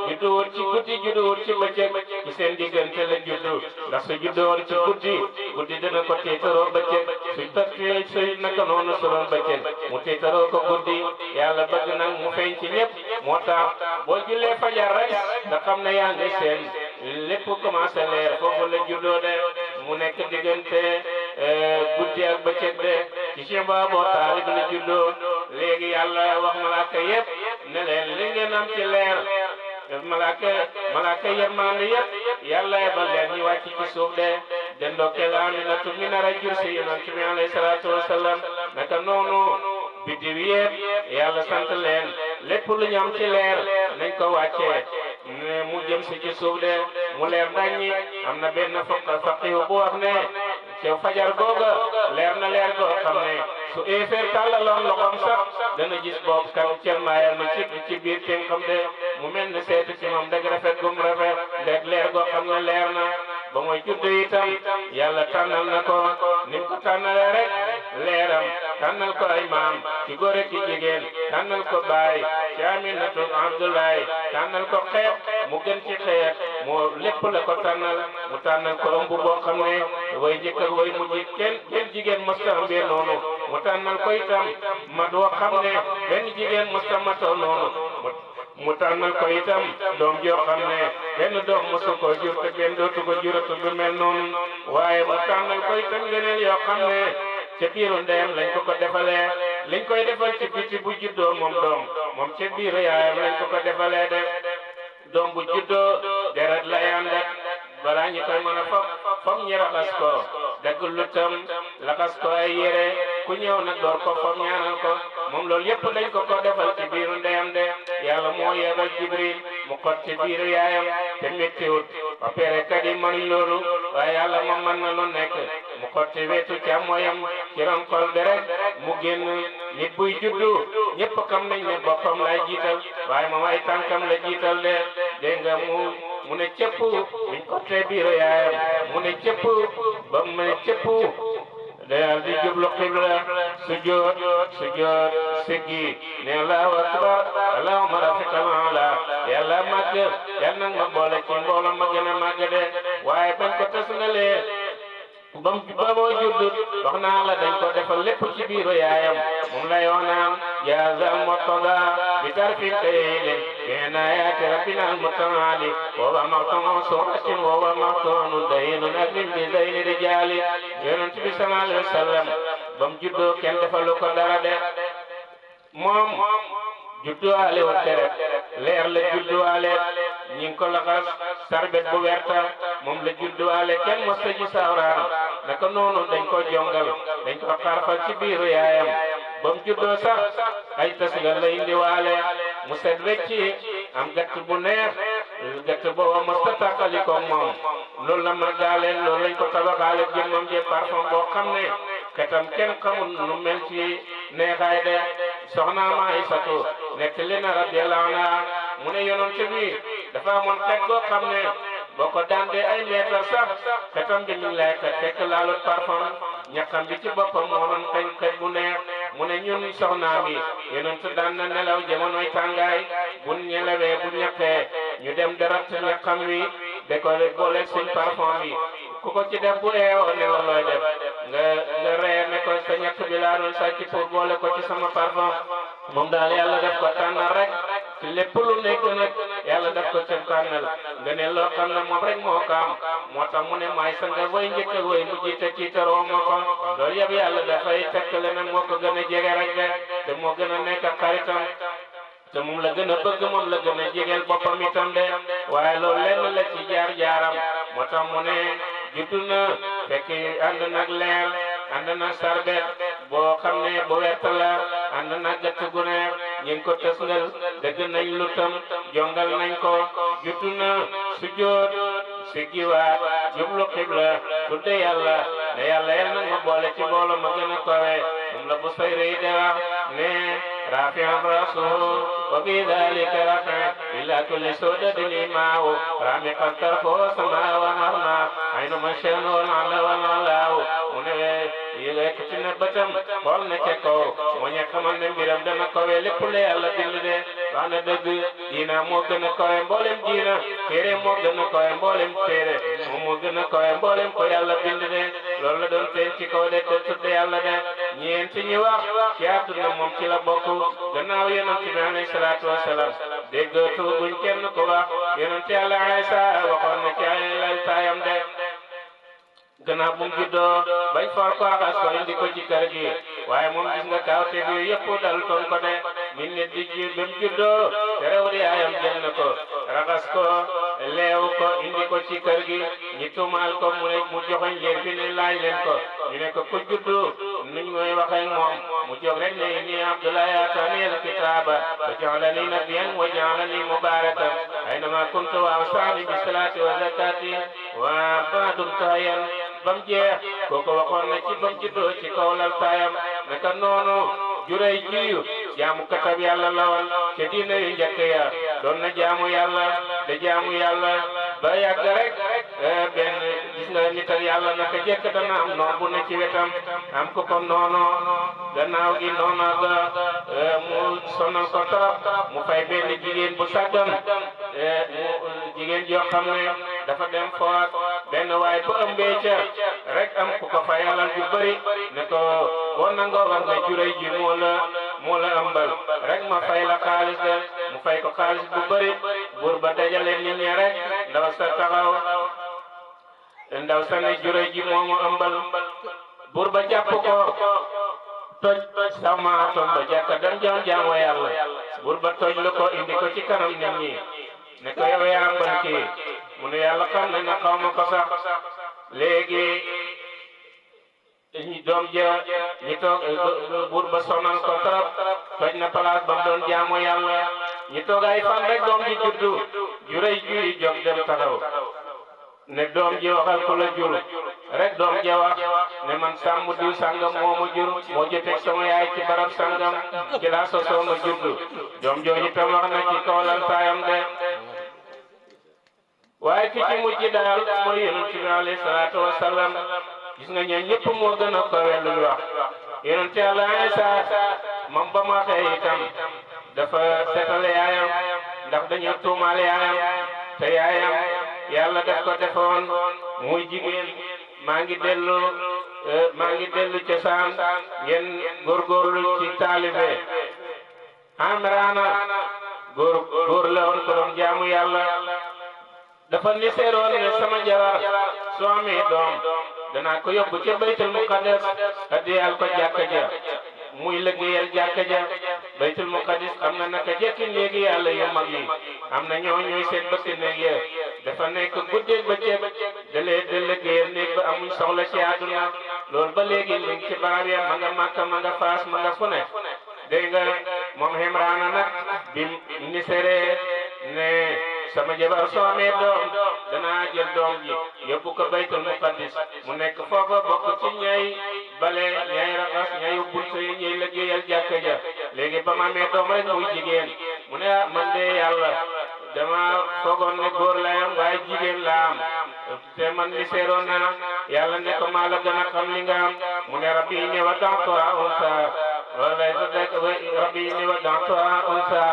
judduwut ci guddi judduwut ci bëccëg ci seen diggante la juddu ndax su juddoon ci guddi dana ko tiitaroo bëccëg su naka noonu su doon bëccëg mu tiitaroo ko guddi yàlla bëgg nag mu feeñ ci ñëpp moo tax boo jullee fajar rek nga xam ne yaa ngi seen lépp commencé leer foofu la juddoo de mu nekk diggante guddi ak bëccëg de ci Cheikh Ba Abu Talib la juddoo léegi yàlla wax malaaka yëpp ne leen li ngeen am ci leer malaaka yërmande yëpp yàlla yebal leen ñu wàcc ci suuf de ndokkeel Aminatu mi nar a jur si yonent bi alayhi salaatu wasalaam naka noonu biddiw yëpp yàlla sant leen lépp lu ñu am ci leer nañ ko wàccee mu jëm si ci suuf de mu leer naññi am na benn faqihu bu wax ne ci fajar googa leer na leer goo xam ne su éefeer tàllaloon loxoom sax dana gis boobu kan celmaayal na ci biir ten xam de mu mel ne seetu ci moom dëgg rafet gum rafet dëgg leer goo xam ne leer na ba muy judd itam yàlla tànnal na ko ni mu ko tànnalee rek leeram tànnal ko ay maam ci góor ak ci jigéen tànnal ko baay ci Aminatu Abdoulaye tànnal ko xeet mu gën ci xeet moo lépp la ko tànnal mu tànnal ko ëmb boo xam ne way njëkk ak way mujj kenn jigéen mësta ëmbee noonu mu tànnal ko itam mat woo xam ne benn jigéen mësta matoo noonu mu tànnal ko itam doom joo xam ne benn doom mësu ko jur te benn dootu ko juratu bu mel noonu waaye mu tànnal ko itam ngëneel yoo xam ne ca biiru ndeyam lañ ko defalee liñ koy defal ci biti bu juddoo moom ca biiru yaayam lañ ko defalee de doom bu juddoo deret lay ànd ak balaa ñu koy mën a fop ñi raxas ko dagg lu tam laxas ko ay yére ku ñëw nag door ko fop ñaanal ko moom loolu yépp dañ ko defal ci biiru ndeyam de yàlla moo yebal Jibril mu xot ci biiru yaayam te méttiwut opéré kat yi mënuñ loolu waaye yàlla moom mën na lu nekk mu xot ci wetu càmmoyam ci ron xol bi rek mu génn nit buy juddu ñépp xam nañ ne boppam lay jiital waaye moom ay tànkam la jiital de dégg nga mu ne cëpp buñ xottee biiru yaayam mu ne cëpp ba mu ne cëpp daal di jublu xibla sujjoot siggi ne Allahu akbar allahumma rafiqal ala yàlla màgg yàlla nag ma boole ci mbooloo ma gën a màgg de waaye bañ ko tasngalee ba moo juddut wax naa la dañ ko defal lépp ci biiru yaayam moom lay wax naan jaazal murtada bi tarfil kayli bi inaayati rabbina al-mutaali wa huwa maqtuun suratin wa huwa maqtuun daynun akrim bi dayni rijaali yonent bi sallallahu alayhi wa sallam ba mu juddoo kenn defalu ko dara de moom judduwaale wu deret leer la judduwaale ñi ngi ko laxas sarbet bu werta moom la judduwaale kenn mos a gis awraam naka noonu dañ ko jongal dañ ko xarfal ci biiru yaayam ba mu juddoo sax ay tas nga la indiwaale mu set wecci am gatt bu neex gatt booba mos a tàqali ko moom loolu la màggaaleen loolu lañ ko tabaxaale jëmmam je parfum boo xam ne xetam kenn xamul nu mel ci neexaay de soxna Aysatu nettali na radiyallahu anha mu ne yonent bi dafa amoon xet goo xam ne boo ko dandee ay meetar sax xetam bi mi ngi lay xet fekk laalut parfum ñaqam bi ci boppam moo doon xeñ xet bu neex mu ne ñun soxnaam yi yonent daan na nelaw jamonoy tàngaay bu ñelawee bu ñaqee ñu dem darat ñaqam wi de ko booleeg suñ parfum bi ku ko ci def bu eewoo ne la looy def nga ree ne ko sa ñaq bi laa doon sàcc pour boole ko ci sama parfum moom daal yàlla def ko tànnal rek ci lépp lu nekk nag yàlla def ko ca tànnal nga ne loo xam ne moom rek moo ko am moo tax mu ne maay sa nga way njëkk ak way mujj te ci taroo ma ko loolu yëpp yàlla dafay tekkale ne moo ko gën a jege rek de te moo gën a nekk xaritam te moom la gën a bëgg moom la gën a jegeel boppam itam de waaye loolu lenn la ci jaar-jaaram moo tax mu ne juddu na fekk ànd nag leer ànd na sarbet boo xam ne bu wert la ànd na gëtt gu neex ñu ngi ko tësngal dëgg nañ lu tam jongal nañ ko juddu na sujjoot siggiwaat jublu xibla tudde yàlla ne yàlla yal nag ma boole ci mbooloo ma gën a kowe moom la bu sayri de wax ne rafi'an rasuhu wa bi dhalika rafi' ila kulli sudadin imaahu ramiqan tarfuhu samaa wa marna aynu ma sha'nu ala wa alaahu mu ne yëkkati na bëtam xool na ca kaw moo ñe xamal ne mbiram dana kowe lépp la yàlla bind de wax na dëgg diina moo gën a kowe mboolem diina téere moo gën a kowe mboolem téere moom moo gën a kowe mboolem ko yàlla bind de loolu la doon teen ci kaw de te tudde yàlla de ñeenti ñi wax ci àdduna moom ci la bokk gannaaw yonent bi alayhi salaatu wasalaam dégg tuguñ kenn ko wax yonent yàlla Aysa waxoon na ci ay lay taayam de gannaaw bu mu juddoo bañ for ko axas ko indi ko ci kër gi waaye moom gis nga kawteef yooyu yëpp dal toon ko de min nit di ji ba mu juddoo te rew di yaayam jël na ko raxas ko leew ko indi ko ci kër gi ñi tuumaal ko mu joxoñ leen bi ne laaj leen ko ñu ne ko ku juddu nuñ mooy waxee moom mu jóg rek ne inni Abdullahi atani al-kitaaba wa ja'alani nabiyyan wa ja'alani mubarakan aynama kuntu wa awsani bi salati wa zakati wa ba'du tayan bam jeex kooku waxoon na ci bam juddoo ci kaw lal taayam naka noonu juray jiyu jaamu katab yàlla lawal ca diina yu njëkk ya doon na jaamu yàlla de jaamu yàlla ba yàgg rek benn gis nga nit ak yàlla naka jekk dana am noon bu ne ci wetam am ko ko noono gannaaw gi noona ga mu sonal ko trop mu fay benn jigéen bu sàggan jigéen joo xam ne dafa dem foot benn waay bu ëmbee ca rek am ku ko fay alal ju bëri ne ko boo nangoo war nga juróy ji moo la ëmbal rek ma fay la xaalis de mu fay ko xaalis bu bëri buur ba dajale nit ñi rek ndaw sa taxaw ndaw sa ne juróy ji moomu ëmbal buur ba jàpp ko toj sama tom ba jàkka dem jaamu yàlla buur ba toj lu ko indi ko ci kanam nit ñi ne ko yow yaa ëmbal kii mu ne yàlla xam ne na xaw ma ko sax léegi doom ja ñi toog buur ba sonal ko trop toj na place ba mu doon jaamu yàlla ñi toog ay fan rek doom ji juddu juróy juy jóg dem taxaw ne doom ji waxal ko la jur rek doom ja wax ne man sàmm diw sàngam moo ma jur moo joteeg sama yaay ci barab sàngam ci laa sosoo ma juddu doom jooju tam wax na ci kawlal taayam de waaye ki ci mujj daal mooy yonent bi alayhi salaatu wa salaam gis nga ñoom ñëpp moo gën a kawe lu ñu wax yonent Yàlla Isa moom ba ma xëy itam dafa seetale yaayam ndax dañu tuumaal yaayam te yaayam yàlla def ko defoon muy jigéen maa ngi dellu cosaan ngeen góorgóorlu ci taalibe Amrana góor la woon ko doon jaamu yàlla dafa niseeroon ne sama jabar soo amee doom danaa ko yóbbu ca baytul muqaddas addiyal ko jàkka ja muy liggéeyal jàkka ja baytul muqaddas xam na naka jekki néegi yàlla yu mag yi am na ñooy seen bëkk néeg ya dafa nekk guddeeg bëccëg da liggéeyal néeg ba amuñ soxla ci àdduna loolu ba léegi mu ngi ci barab ya ma nga Makka ma nga Faas ma nga fu ne dégg nga moom Imraana nag bi niseree ne sama jabar soo amee doom danaa jël doom ji yóbbu ko baytul muqaddis mu nekk foofa bokk ci ñay bale ñay raxas ñay buntu yi ñuy liggéeyal jàkka ja léegi ba ma amee doom rek muy jigéen mu ne man de yàlla dama foogoon ne góor la am waaye jigéen la am te man li seeroon na yàlla ne ko maa la gën a xam li nga am mu ne rabbi inni wada'tuha unsa wala rabbi inni wada'tuha unsa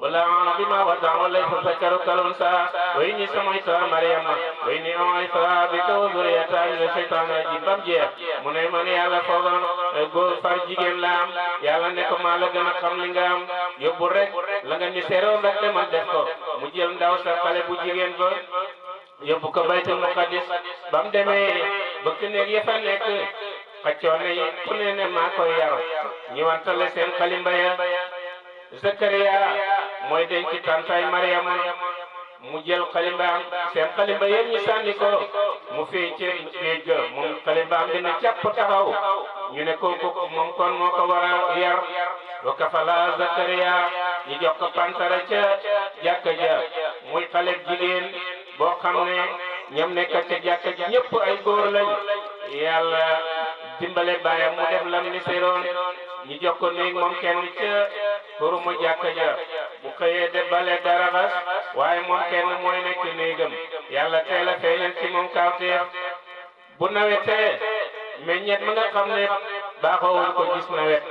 ولا أعلم بما وضع وليس ذكر كالأنثى وإني سميتها مريم وإني أعيذها بك وذريتها من الشيطان الرجيم bam jeex mu ne man yàlla foogoon góor far jigéen la am yàlla ne ko maa la gën a xam li nga am yóbbu rek la nga ni seeroon rek demal def ko mu jël ndaw sa xale bu jigéen ba yóbbu ko baytul muqaddis bam demee bëkk néeg ya fa nekk xaccoon ne ku ne maa koy yar ñi wantale seen xalimba ya Zakariya mooy denc tantay Mariama mu jël xalimbaam seen xalimba yéen ñu sànni ko mu fii ci géej ga moom xalimbaam dina jàpp taxaw ñu ne kooku moom kon moo ko war a yar wa kafala Zakariya ñu jox ko pantara ca jàkka ja muy xale jigéen boo xam ne ñoom nekk ca jàkka ji ñëpp ay góor lañ yàlla dimbale baayam mu def lam ni seeroon ñu jox ko néeg moom kenn ca pour mu jàkka ja bu xëyee de bale dara xas waaye moom kenn mooy nekk néegam yàlla teel a feeñal ci moom kawteef bu nawetee meññeet ma nga xam ne baaxoowuñ ko gis nawet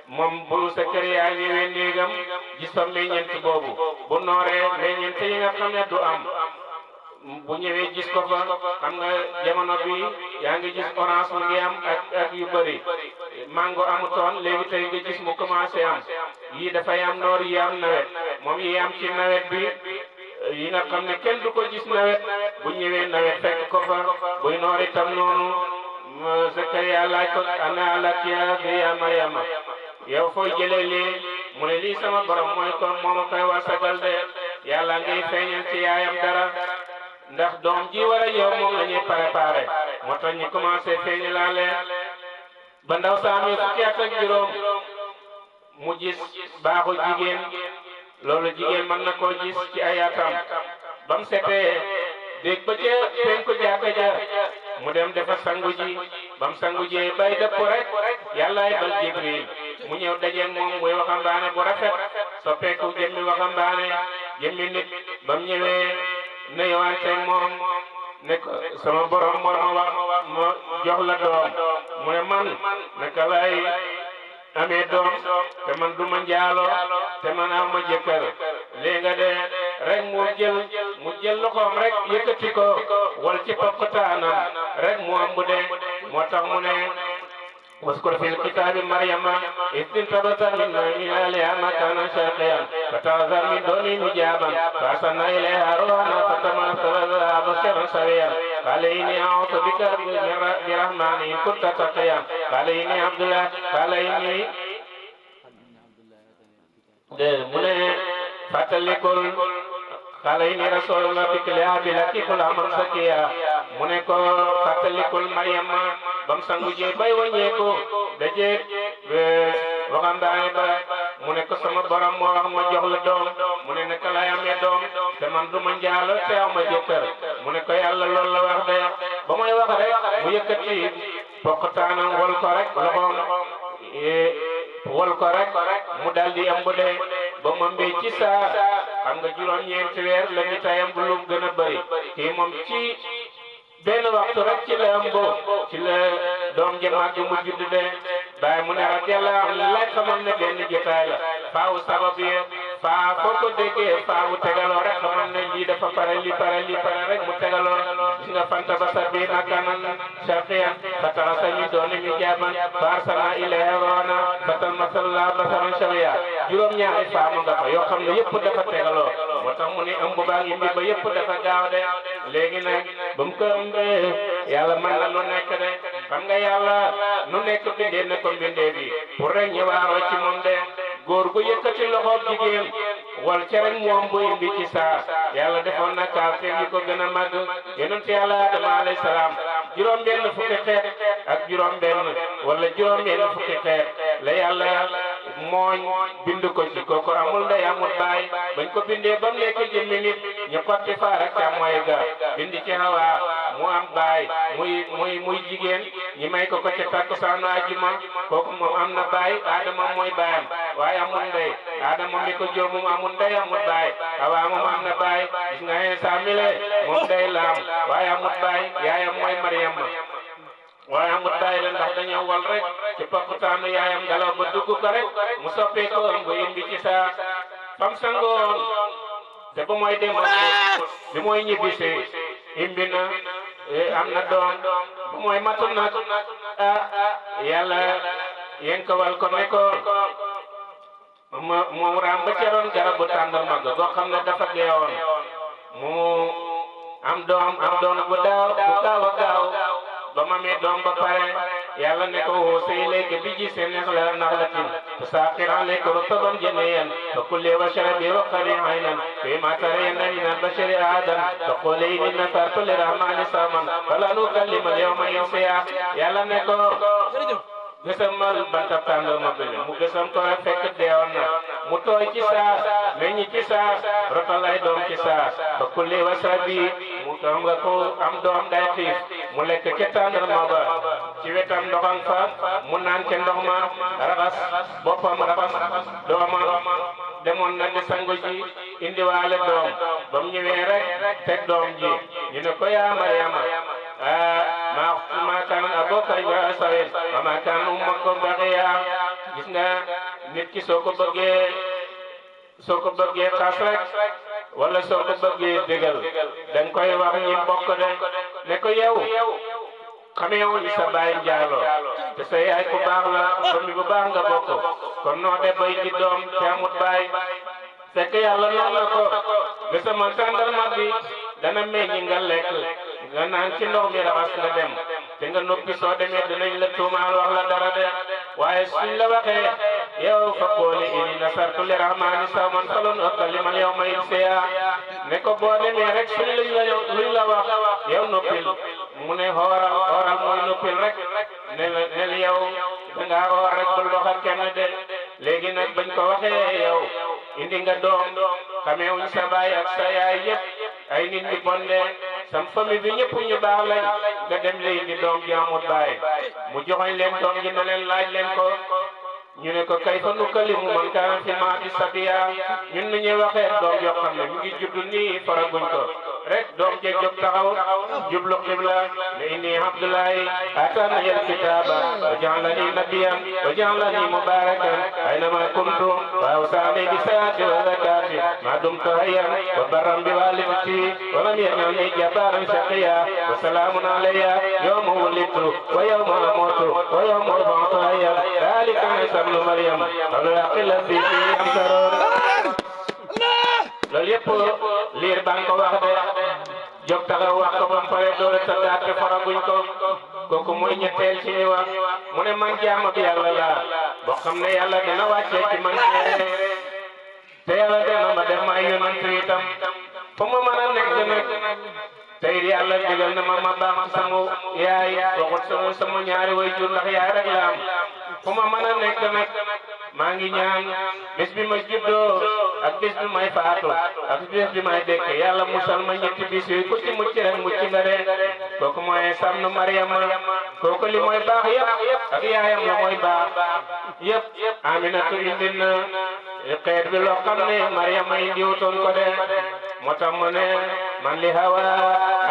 moom bu Sakariya ñëwee néegam gis fa meññeent boobu bu nooree meññeent yi nga xam ne du am bu ñëwee gis ko fa xam nga jamono bi yaa ngi gis orange mu ngi am ak yu bëri mango amutoon léegi tey nga gis mu commencé am yii dafay am noor yi am nawet moom yi am ci nawet bi yi nga xam ne kenn du ko gis nawet bu ñëwee nawet fekk ko fa buy noor itam noonu Zakariya laaj ko ana laki haadha ya Maryama yow fooy jëlee lii mu ne lii sama borom mooy ko mooma koy wasagal de yàlla ngay feeñal ci yaayam dara ndax doom ji war a yow moom la ñuy préparé moo tax ñu commencé feeñalaale ba ndaw saa mi fukki at ak juróom mu gis baaxu jigéen loolu jigéen mën na koo gis ci ay atam ba mu setee dégg ba ca penku jàkka ja mu dem dafa sangu ji ba mu sangu jee bay dëpp rek yàllaay bal Jibril mu ñëw dajeeg moom muy waxambaane bu rafet soppeeku jëmmi waxambaane jëmmi nit ba mu ñëwee nuyuwante moom ne ko sama borom moo ma wax ma jox la doom mu ne man naka lay amee doom te man du ma njaaloo te man am ma jëkkër léegi nga de rek mu jël loxoom rek yëkkati ko wal ci poqtaanam rek mu am bu de moo tax mu ne واذكر في الكتاب مريم إذ انتبذت من أهلها مكانا شرقيا فتعذر من دون حجابا فأرسلنا إليها روحنا فتمثل لها بشرا سويا قال إني أعوذ بك برحمن إن كنت تقيا قال إني عبد الله قال إني mu ne fàttalikul xale yi ni rasulullah bi kilaabi la ki xulaaman sakiya mu ne ko fàttalikul Mariama bam sangu jee bay waññeeku dajeeg waxambaane ba mu ne ko sama borom moo wax ma jox la doom mu ne naka lay amee doom te man du ma njaalo te aw ma jëkkër mu ne ko yàlla loolu la wax de ba may wax rek mu yëkkati poqtaanam wol ko rek loxoom wol ko rek mu daldi ëmb de ba mu ëmbee ci saa xam nga juróom-ñeenti weer la ñu tayam bu lu gën a bëri kii moom ci benn waxtu rek ci la ëmb ci la doom ji màgg mu judd de bàyyi mu ne radiyallahu anhu lay xamal ne benn jotaay la faawu sabab yi faa foo ko déggee faawu tegaloo rek xamal ne lii dafa pare lii pare rek mu tegaloo gis nga fanta ba sa bii makanan sharqiyan fatarasa min dooni mi jaaban fa arsalna ilayha roona fatal masalla basaran shawiya juróom-ñaari faamu nga fa yoo xam ne yëpp dafa tegaloo moo tax mu ne ëmb baa ngi mbi ba yëpp dafa gaaw de léegi nag ba mu ko ëmbee yàlla mën na lu nekk de xam nga yàlla nu nekk bindee na ko mbindee bi pour rek ñu waaroo ci moom de góor gu yëkkati loxoob jigéen wal ca rek moom bu indi ci saa yàlla defoon na kawteef yi ko gën a màgg yonent yàlla Adama alayhi salaam juróom-benn fukki xeet ak juróom-benn wala juróom-benn fukki xeet la yàlla mooñ bind ko ci kooku amul ndey amul baay bañ ko bindee ba mu nekk jëmmi nit ñu xotti faar ak càmmooy ga bind ci Hawa mu am baay muy jigéen ñi may ko ca takkusaanu àjjuma kooku moom am na baay Adama mooy baayam waaye amul ndey Adama mi ko jur moom amul ndey amul baay Hawa moom am na baay gis nga Iisaa mile moom ndey la am waaye amul baay yaayam mooy Maryam waaye amul baay la ndax dañoo wal rek ci poqtaanu yaayam galaw ba dugg ko rek mu soppee ko ëmb indi ci saa fam sangoon te ba mooy dem bi mooy ñibbisee imbi na am na doom bu mooy matu nag yàlla yéen ko wal ko ne ko mu raam ba ca roon garabu tàndarma ga goo xam ne dafa deewoon mu am doom bu gaaw a gaaw ba ma mee doom ba pare yàlla ne ko woo say léegi bi ji seen neex la naxlatin saaqiran lekk rutaban janiyan fa kulli washrabi wa qari aynan fi ma tarayna min al-bashari ahadan fa quli inni nazartu lirrahmani sawman fala nukallima al-yawma insiya yàlla ne ko gësamal bantab tàndarma bi mu gësam ko rek fekk deewoon na mu tooy ci saa meññi ci saa rotalay doom ci saa fa kulli washrabi mu xam nga ko am doom day xiif mu lekk ca tàndarma ba ci wetam ndoxam fa mu naan ca ndox ma raxas boppam raxas doomam demoon na di sangu ji indiwaale doom ba mu ñëwee rek teg doom ji ñu ne ko yaa Maryama maa kaan abuka imra'a sawin wa maa kaanat ummuka baghiya gis nga nit ki soo ko bëggee xas rek wala soo ko bëggee dégal dañ koy wax ñi bokk de ne ko yow xamee wuñ sa baay njaaloo te sa yaay ku baax la famille bu baax nga bokk kon noo de bay di doom te amut baay fekk yàlla noonu la ko gësamal tàndarma bi dana meññi nga lekk nga naan ci ndox mi raxas nga dem te nga noppi soo demee dinañ la tuumaal wax la dara de waaye suñ la waxee yow fa qooli inni nazartu lirrahmani sawman falan ukallima al-yawma insiya ne ko boo demee rek suñ luñ la wax yow noppil mu ne xooral mooy noppil rek ne la yow dangaa xoor rek bul wax ak kenn de léegi nag bañ ko waxee yow indi nga doom xamee wuñ sa baay ak sa yaay yëpp ay nit ñu bon de sam famille bi ñëpp ñu baax lañ nga dem la indi doom ji amut baay mu joxoñ leen doom ji ne leen laaj leen ko ñu ne ko kayfa nukallimu man kaana fil mahdi sabiyya ñun nu ñuy waxee doom yoo xam ne mu ngi juddu nii faraguñ ko rek doom je jóg taxaw jublu qibla ne inni abdullahi atani alkitaba wa ja'alani nabiyyan wa ja'alani mubarakan aynama kuntu wa awsani bisalati wa zakati ma dumtu hayyan wa barran biwalidati wa lam yaj'alni jabbaran shaqiyya wa salamun alayya yawma wulidtu wa yawma amutu wa yawma ub'athu hayya dhalika Isa ibnu Maryam qul aqilla fi amtarun loolu yëpp liir baa ngi ko wax de jóg taxaw wax ko ba mu pare doole sa daate faraguñ ko kooku mooy ñetteel ci ñi wax mu ne man jaama bi yàlla laa boo xam ne yàlla dina wàccee ci man te yàlla dina ma def ma yonent itam fu ma mën a nekk nag tey yàlla digal na ma baax sama yaay waxut sama ñaari way jur ndax yaay rek la am fu ma mën a nekk nag maa ngi ñaan bés bi ma juddoo ak bés bi may faatu ak bés bi may dekk yàlla musal ma ñetti bis yooyu ku ci mucc rek mucc nga de kooku mooy Samnu Maryama kooku li mooy baax yëpp ak yaayam la mooy baax yëpp Aminatu indi na xeet bi loo xam ne Maryama indiwutoon ko de moo tax mu ne man li hawa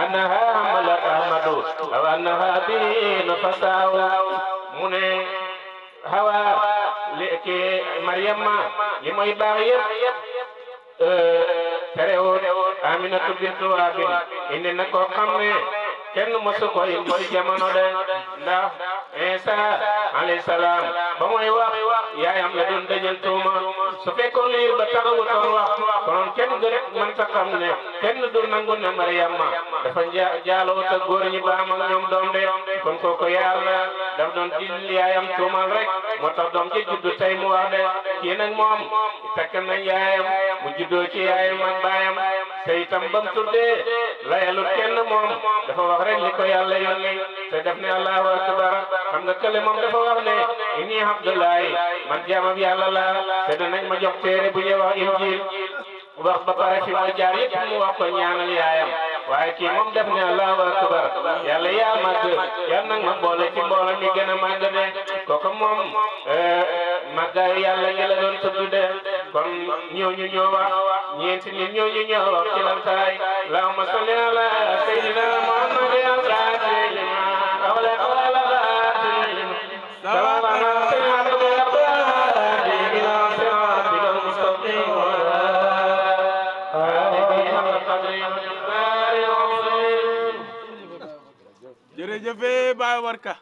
annaha hamalat ahmadu aw annaha bi nafasaaw mu ne hawa li ki Maryama li mooy baax yëpp terewul Aminatu bintu Wahab indi na koo xam ne kenn mosu ko indi ci jamono de ndax Isa alayhi salaam ba mooy wax yaayam la doon dëjël tuuma su fekkoon liir ba taxawutoon wax konoon kenn gën mën ta xam ne kenn du nangu ne Maryama dafa jaaloo te góor ñi ba am ak ñoom doom de kon kooku yàlla daf doon dil yaayam tuumal rek moo tax doom ji juddu tey mu wax de kii nag moom takk nañ yaayam mu juddoo ci yaayam ak baayam te itam ba mu tuddee layalut kenn moom dafa wax rek li ko yàlla yónni te def ne allahu akbar xam nga kële moom dafa wax ne inni abdullahi man jaamab yàlla la te danañ ma jox téere bu ñuy wax injil wax ba pare fi ma jaar yëpp mu wax ko ñaanal yaayam waaye kii moom def ne allahu akbar yàlla yaa màgg yal nag ma boole ci mbooloo mi gën a màgg de kooku moom màggaayu yàlla ngi la doon tudd de kon ñooñu ñoo wax ñeenti nit ñooñu ñoo wax ci lan taay allahumma salli ala sayyidina muhammadin jërëjëf Baye Warka